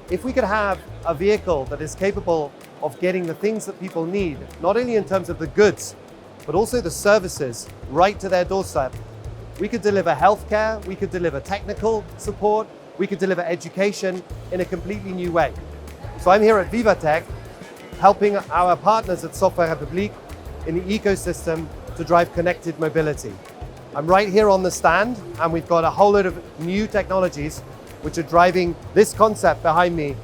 If we could have a vehicle that is capable of getting the things that people need, not only in terms of the goods, but also the services right to their doorstep, we could deliver healthcare, we could deliver technical support, we could deliver education in a completely new way. So I'm here at Vivatech, helping our partners at Software République in the ecosystem to drive connected mobility. I'm right here on the stand, and we've got a whole load of new technologies which are driving this concept behind me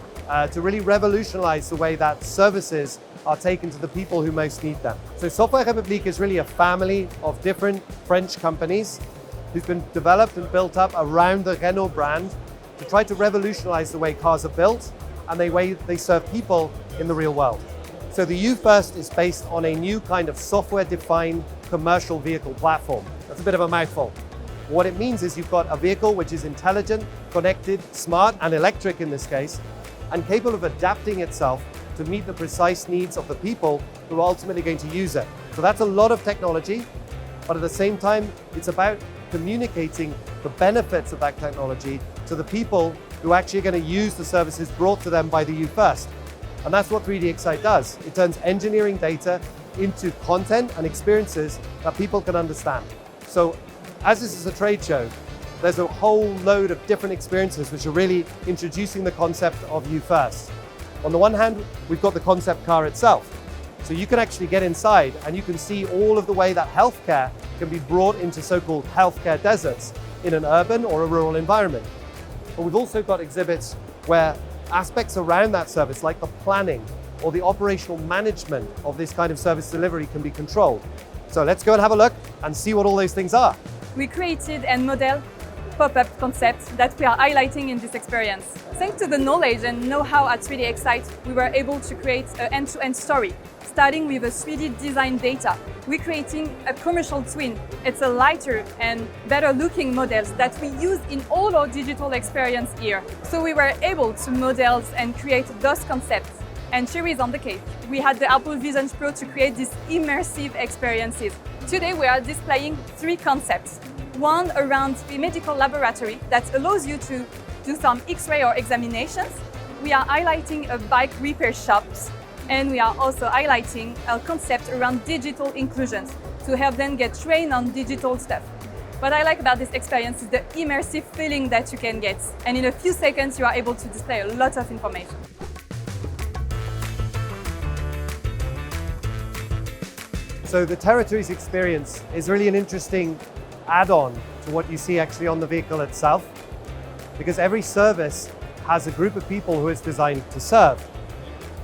to really revolutionize the way that services are taken to the people who most need them. So Software République is really a family of different French companies who've been developed and built up around the Renault brand to try to revolutionize the way cars are built and the way they serve people in the real world. So the U1st is based on a new kind of software-defined commercial vehicle platform. That's a bit of a mouthful. What it means is you've got a vehicle which is intelligent, connected, smart, and electric in this case, and capable of adapting itself to meet the precise needs of the people who are ultimately going to use it. So that's a lot of technology, but at the same time, it's about communicating the benefits of that technology to the people who actually are going to use the services brought to them by the U1st. And that's what 3D Excite does. It turns engineering data into content and experiences that people can understand. So as this is a trade show, there's a whole load of different experiences which are really introducing the concept of U1st. On the one hand, we've got the concept car itself. So you can actually get inside and you can see all of the way that healthcare can be brought into so-called healthcare deserts in an urban or a rural environment. But we've also got exhibits where aspects around that service, like the planning or the operational management of this kind of service delivery, can be controlled. So let's go and have a look and see what all those things are. We created and modeled pop-up concepts that we are highlighting in this experience. Thanks to the knowledge and know-how at 3D Excite, we were able to create an end-to-end story, starting with a 3D design data. We're creating a commercial twin. It's a lighter and better-looking models that we use in all our digital experience here. So we were able to model and create those concepts. And cherries on the cake, we had the Apple Vision Pro to create these immersive experiences. Today we are displaying 3 concepts. One around the medical laboratory that allows you to do some X-ray or examinations. We are highlighting a bike repair shops, and we are also highlighting a concept around digital inclusions to help them get trained on digital stuff. What I like about this experience is the immersive feeling that you can get, and in a few seconds you are able to display a lot of information. So the Territories experience is really an interesting add-on to what you see actually on the vehicle itself, because every service has a group of people who it's designed to serve.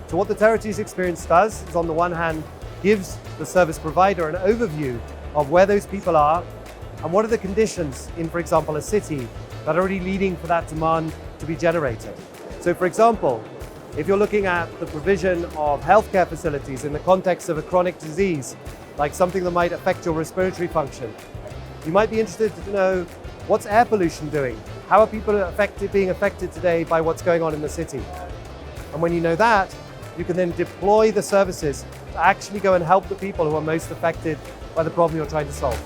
So what the Territories experience does is, on the one hand, gives the service provider an overview of where those people are and what are the conditions in, for example, a city that are already leading for that demand to be generated. So for example, if you're looking at the provision of healthcare facilities in the context of a chronic disease, like something that might affect your respiratory function, you might be interested to know, what's air pollution doing? How are people being affected today by what's going on in the city? And when you know that, you can then deploy the services to actually go and help the people who are most affected by the problem you're trying to solve.